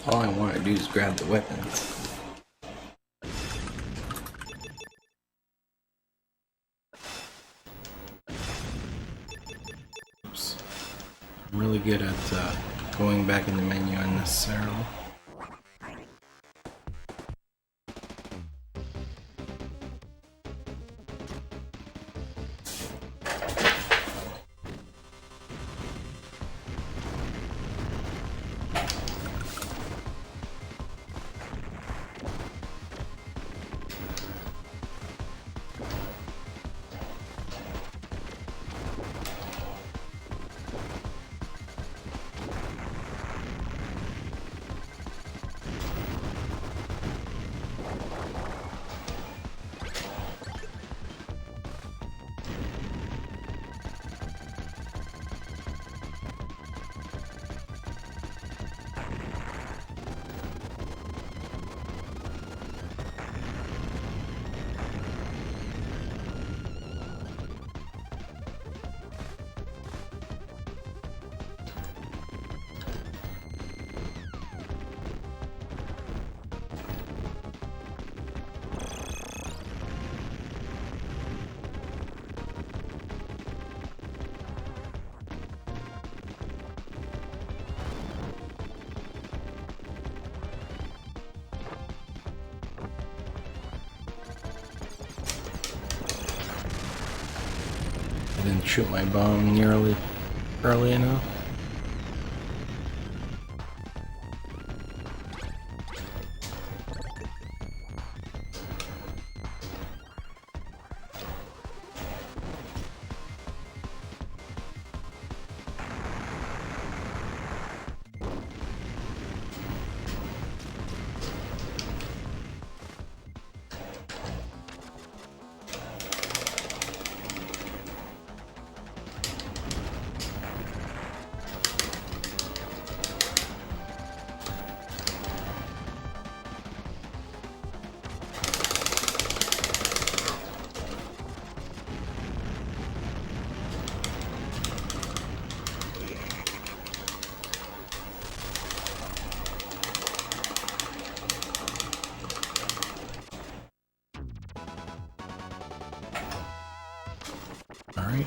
All I want to do is grab the weapons. Oops. I'm really good at going back in the menu unnecessarily. I didn't shoot my bomb nearly early enough. All right.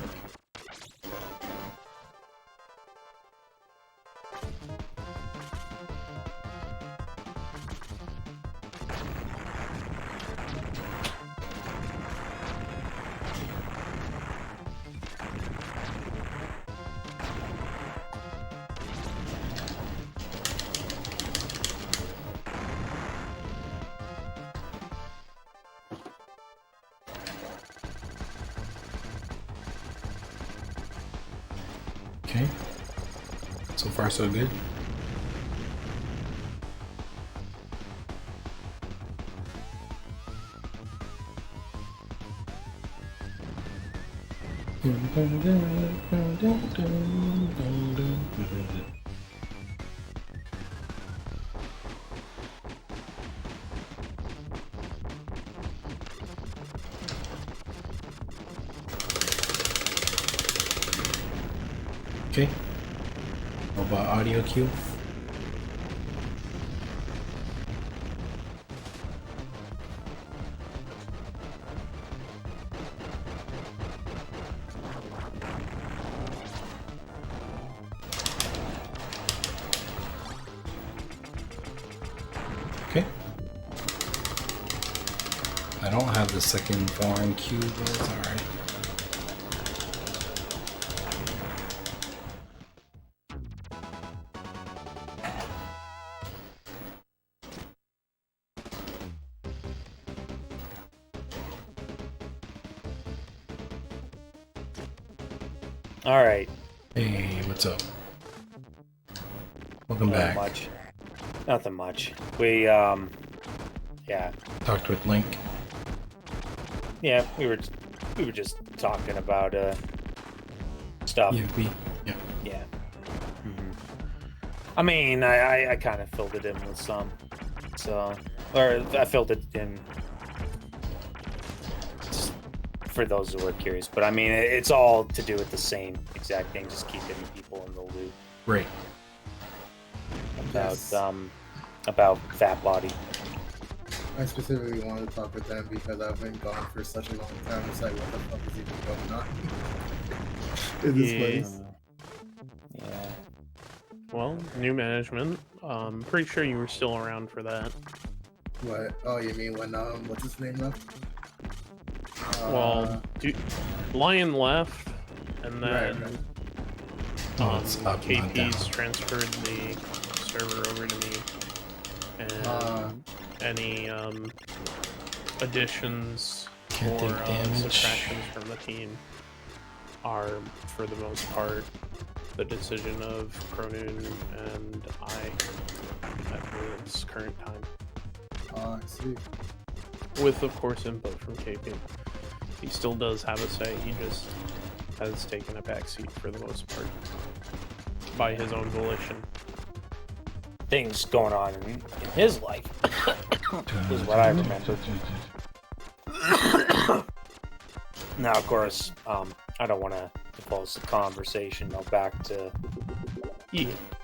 Okay. So far, so good. Okay. Robot audio cue. Okay. I don't have the second foreign cue, but it's alright. All right. Hey, what's up? Welcome Nothing back. much. Nothing much. We yeah. Talked with Link. Yeah, we were just talking about stuff. EFB. Yeah. Yeah. hmm I mean, I kind of filled it in with some. So, or I filled it in just for those who are curious. But I mean, it's all to do with the same exact thing, just keeping people in the loop Right. about Yes. about Fat Body. I specifically wanted to talk with them because I've been gone for such a long time. It's like, what the fuck is even going on in this place? Yeah. Well, new management. Pretty sure you were still around for that. What? Oh, you mean when what's his name left? Well, Lion left, and then Right. Oh, it's up, not down. KP's transferred the server over to me, and any additions Can't or take damage. subtractions from the team are, for the most part, the decision of Cronoon and I at this current time. I see. With, of course, input from KP. He still does have a say, he just has taken a backseat for the most part. By his own volition. Things going on in his life is what I remember. Now, of course, I don't want to divulge the conversation back to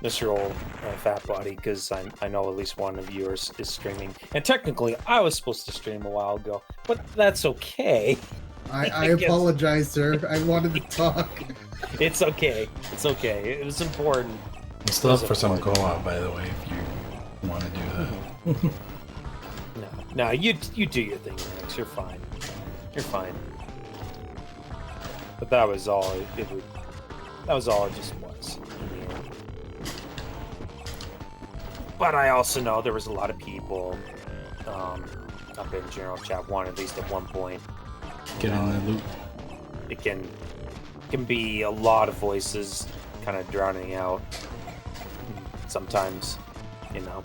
Mr. Old Fat Body, because I know at least one of you is streaming. And technically, I was supposed to stream a while ago, but that's okay. I apologize, sir. I wanted to talk. It's okay. It's okay. It was important. I'm still up for some co-op, by the way, if you want to do that. No, you do your thing, Max. You're fine. You're fine. But that was all that was all it just was in the end. But I also know there was a lot of people up in General Chat 1, at least at one point. Get in the loop. It can be a lot of voices kind of drowning out sometimes, you know.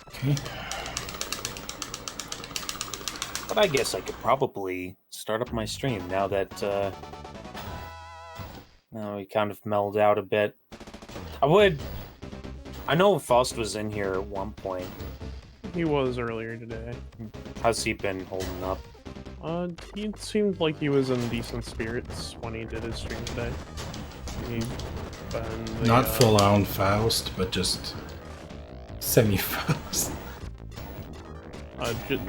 Okay. But I guess I could probably start up my stream now that now we kind of mellowed out a bit. I know Faust was in here at one point. He was earlier today. How's he been holding up? He seemed like he was in decent spirits when he did his stream today. Not full-on Faust, but just semi-Faust.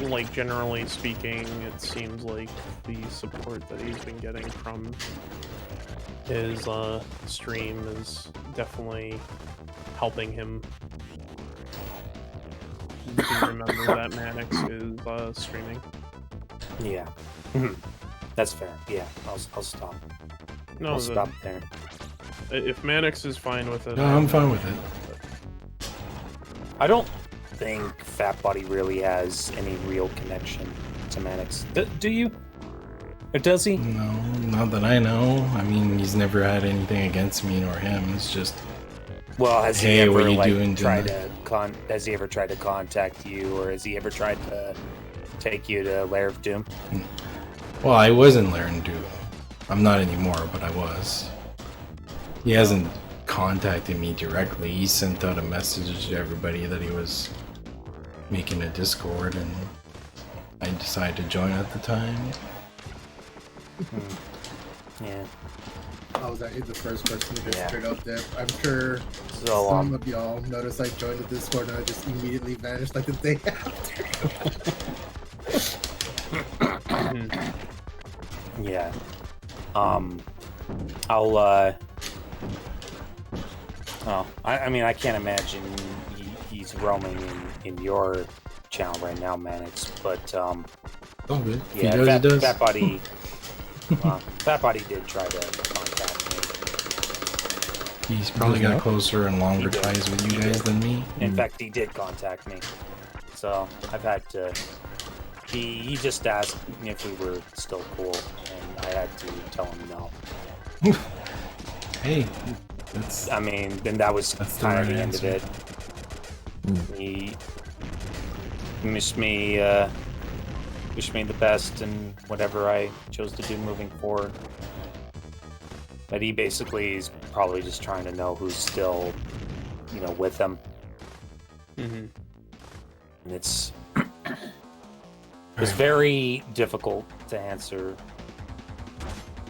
Like, generally speaking, it seems like the support that he's been getting from his stream is definitely helping him. You can remember that Mannix is streaming. Yeah. That's fair. Yeah, I'll stop. No, I'll stop there. If Mannix is fine with it... No, I'm fine with it. I don't think Fat Body really has any real connection to Mannix. Do you? Or does he? No, not that I know. I mean, he's never had anything against me or him. It's just... Well, has Hey, he ever what are you like doing tried tonight? to has he ever tried to contact you, or has he ever tried to take you to Lair of Doom? Well, I was in Lair Doom. I'm not anymore, but I was. He hasn't contacted me directly. He sent out a message to everybody that he was making a Discord, and I decided to join at the time. Yeah. I was actually the first person to just Yeah. straight up dip. I'm sure So some of y'all noticed I joined the Discord and I just immediately vanished like the day after. yeah. I'll well, I mean, I can't imagine he's roaming in your channel right now, Mannix, but Oh, good. If yeah, he does, he does. Fat Body Fat Body did try to contact me. He's probably got closer and longer He did. ties with you He guys did. than me. In fact, he did contact me. So I've had to. He just asked if we were still cool, and I had to tell him no. Hey, that's... I mean, then that was That's the kind of right the end of it. He wished me the best in whatever I chose to do moving forward. But he basically is probably just trying to know who's still, with him. Mm-hmm. And it's very difficult to answer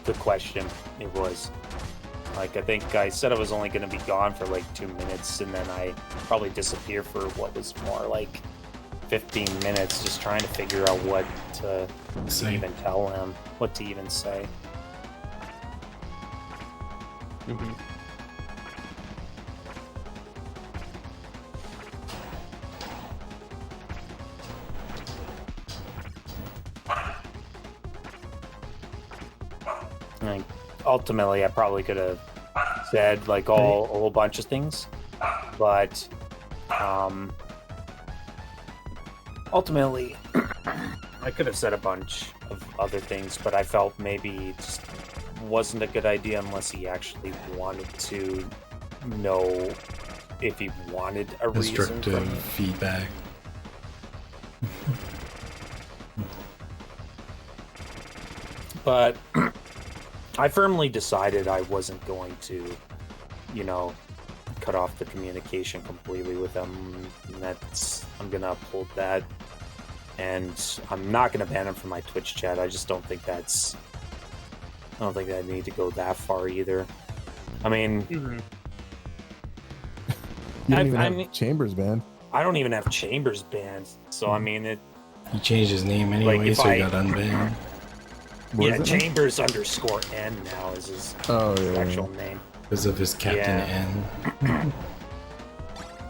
the question. It was. Like, I think I said I was only going to be gone for like 2 minutes, and then I probably disappear for what was more like 15 minutes, just trying to figure out what to even tell him, what to even say. Mm-hmm. Like, ultimately, I probably could have said like a whole bunch of things, but ultimately, I could have said a bunch of other things, but I felt maybe it just wasn't a good idea unless he actually wanted to know if he wanted a reason Constructive from me. feedback. But I firmly decided I wasn't going to, you know, cut off the communication completely with him. And I'm gonna uphold that, and I'm not gonna ban him from my Twitch chat. I just don't think I need to go that far either. I mean, Mm-hmm. You don't even have Chambers banned. I don't even have Chambers banned, so I mean, He changed his name anyway, Like, if so he I- got unbanned. What yeah, is it now? Chambers _N now is his Oh, yeah. actual name. Because of his Captain Yeah. N.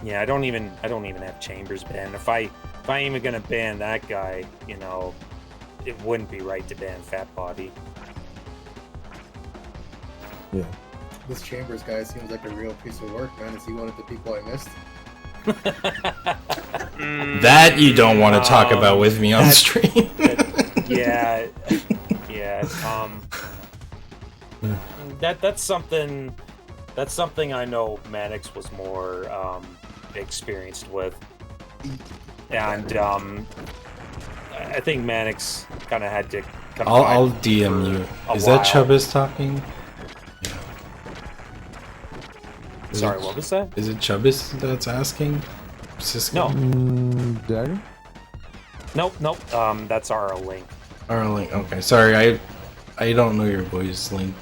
Yeah, I don't even have Chambers banned. If I'm even gonna ban that guy, you know, it wouldn't be right to ban Fat Body. Yeah. This Chambers guy seems like a real piece of work, man. Is he one of the people I missed? That you don't want to talk about with me on that- stream. Yeah, yeah. That's something I know Mannix was more experienced with, and I think Mannix kind of had to. I'll DM you. Is that Chubbas talking? Is Sorry, it- what was that? Is it Chubbas that's asking? Cisco? No. Dagger? Nope. That's our link. Or Link. Okay, sorry, I don't know your voice, Link.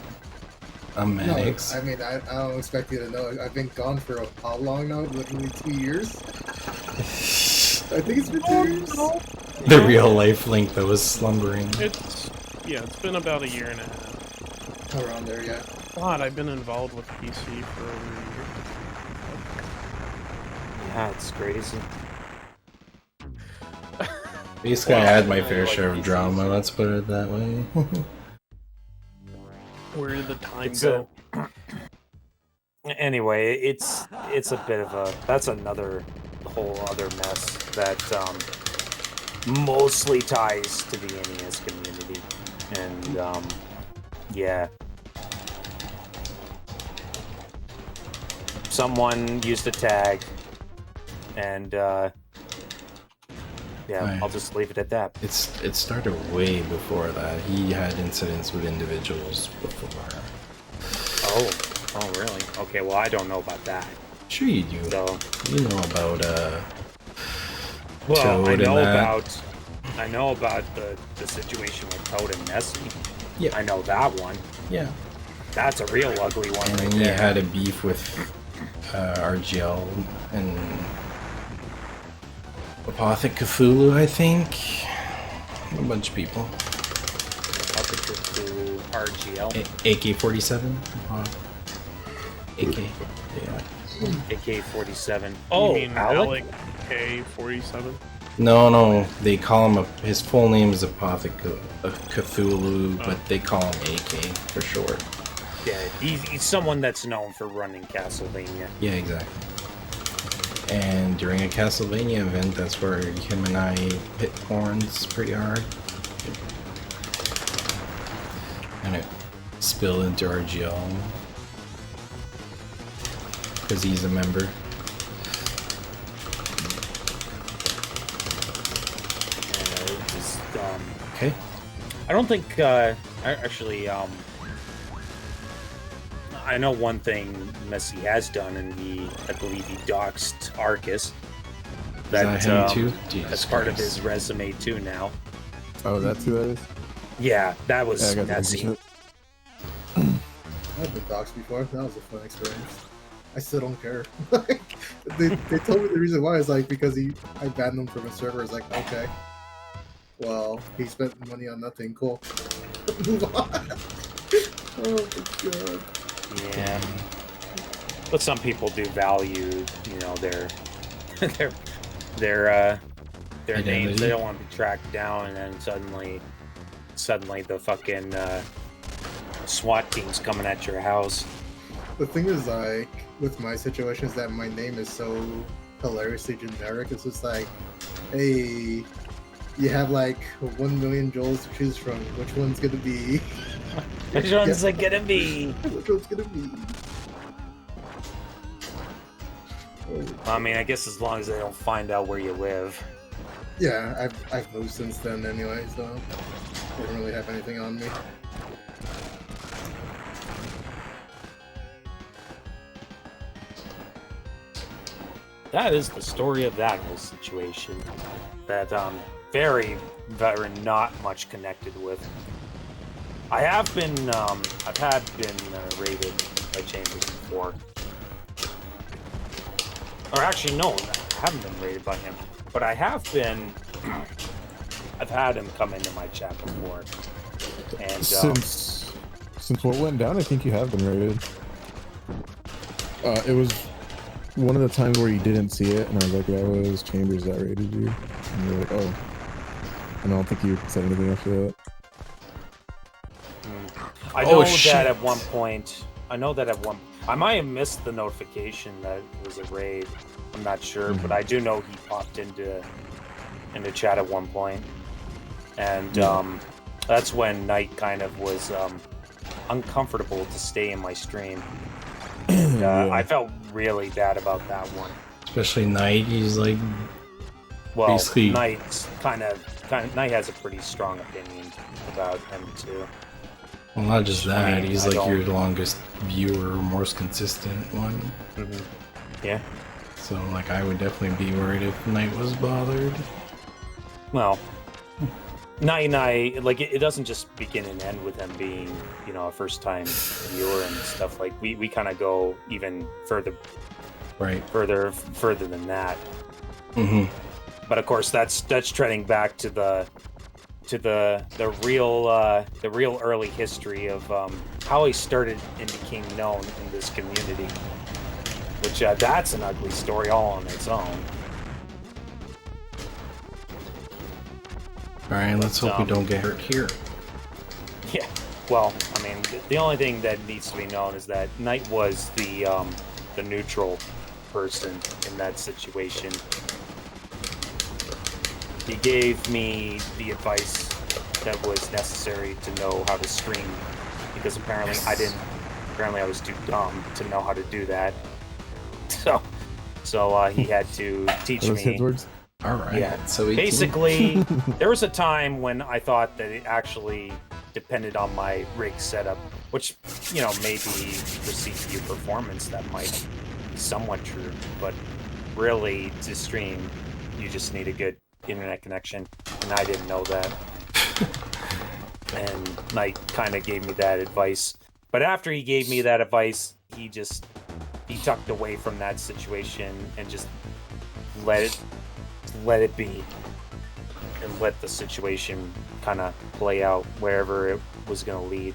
I'm Mannix. No, I mean, I don't expect you to know. I've been gone for how long now? Literally 2 years? I think it's been 2 years. The real life Link that was slumbering. It's been about a year and a half. Around there, yeah. God, I've been involved with PC for over a year. Yeah, it's crazy. Basically, I had my fair like share of PCs. drama, let's put it that way. Where did the time It's go? Anyway, it's a bit of that's another whole other mess that mostly ties to the NES community, and yeah, someone used a tag, and yeah, Right. I'll just leave it at that. It started way before that. He had incidents with individuals before. Oh, really? Okay, well, I don't know about that. Sure you do. So, You know about well, Toad I and know that. about the situation with Toad and Nessie. Yeah. I know that one. Yeah. That's a real ugly one And right then he there. had a beef with RGL and Apothic Cthulhu, I think. A bunch of people. Up to RGL, AK-47? AK. Yeah. AK-47. You Oh, mean Alec? K-47? No, they call him his full name is Apothic Cthulhu, but they call him AK for short. Yeah, he's someone that's known for running Castlevania. Yeah, exactly. And during a Castlevania event, that's where him and I hit horns pretty hard. And it spilled into RGL. Because he's a member. Just, Okay. I don't think, actually, I know one thing Messi has done, and I believe he doxed Arcus. Is that him too? Jesus That's part of Christ. his resume too now. Oh, that's who that is? Yeah, that was Yeah, I got the messy. picture. doxxed before. That was a fun experience. I still don't care. they told me the reason why is like because I banned him from a server. It's like, okay, well, he spent money on nothing. Cool. Move on. Oh my god. Yeah. But some people do value, you know, their their names. They don't want to be tracked down, and then suddenly the fucking SWAT team's coming at your house. The thing is, like, with my situation is that my name is so hilariously generic. It's just like, hey, you have like 1 million Joels to choose from. Which one's gonna be? Which one's it gonna be? Which one's gonna be? I mean, I guess as long as they don't find out where you live. Yeah, I've moved since then anyway, so they don't really have anything on me. That is the story of that whole situation. That very not much connected with. I have been raided by Chambers before. Or actually, no, I haven't been raided by him. But I have been. I've had him come into my chat before. And since what went down, I think you have been raided. It was one of the times where you didn't see it, and I was like, "That was Chambers that raided you." And you're like, "Oh," and I don't think you said anything after that. I know that at one point. I might have missed the notification that it was a raid. I'm not sure, but I do know he popped into chat at one point, and that's when Knight kind of was uncomfortable to stay in my stream. And, I felt really bad about that one. Especially Knight, he's like, well, basically... Knight's kind of Knight has a pretty strong opinion about him too. Well, not just that, I mean, he's like your longest viewer, most consistent one. Mm-hmm. Yeah. So, like, I would definitely be worried if Knight was bothered. Well, Knight, like, it doesn't just begin and end with him being, you know, a first-time viewer and stuff. Like, we kind of go even further, right? Further than that. Mm-hmm. But of course, that's treading back to the real early history of how he started and became known in this community. Which that's an ugly story all on its own. All right, let's hope we don't get hurt here. Yeah. Well, I mean, the only thing that needs to be known is that Knight was the neutral person in that situation. He gave me the advice that was necessary to know how to stream, because apparently I didn't. Apparently I was too dumb to know how to do that. So he had to teach me. All right. Yeah. So basically, there was a time when I thought that it actually depended on my rig setup, which, you know, maybe for CPU performance that might be somewhat true, but really to stream, you just need a good internet connection, and I didn't know that. And Knight kind of gave me that advice, but after he gave me that advice, he tucked away from that situation and just let it be, and let the situation kind of play out wherever it was going to lead.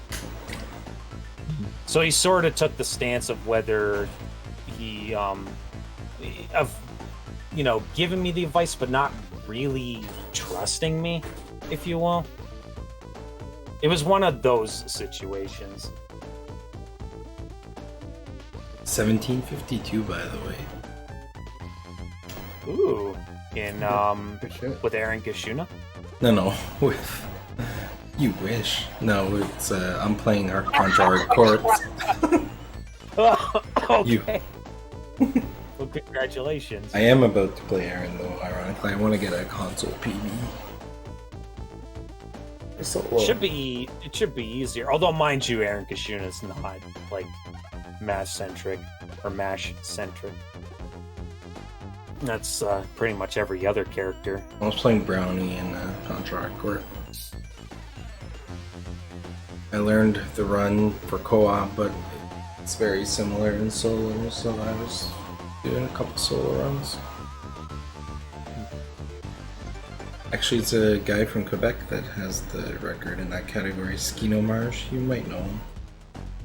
So he sort of took the stance of whether he giving me the advice but not really trusting me, if you will. It was one of those situations. 1752, by the way. Ooh, with Aaron Gashuna? No, with you wish. No, it's I'm playing our Contra Hardcore. Okay. Well, congratulations. I am about to play Aaron, though. Ironically, I want to get a console PB. It should be easier. Although, mind you, Aaron Kashuna is not like mash-centric. That's pretty much every other character. I was playing Browny in Contra Hardcore. I learned the run for co-op, but It's very similar in solo, so I was doing a couple solo runs. Actually, it's a guy from Quebec that has the record in that category, Skino Marsh. You might know him.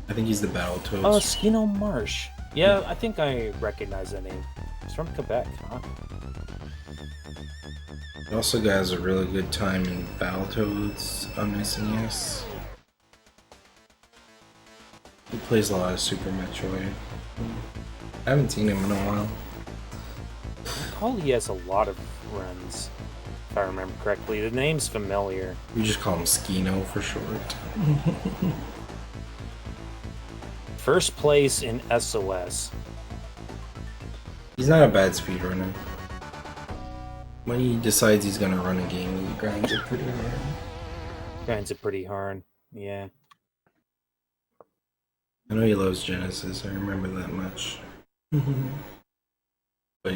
I think he's the Battletoads. Oh, Skino Marsh. Yeah, I think I recognize that name. He's from Quebec, huh? He also has a really good time in Battletoads on SNES. He plays a lot of Super Metroid. I haven't seen him in a while. I recall he has a lot of runs, if I remember correctly. The name's familiar. We just call him Skino for short. First place in SOS. He's not a bad speedrunner. When he decides he's gonna run a game, he grinds it pretty hard. Grinds it pretty hard. Yeah. I know he loves Genesis, I remember that much.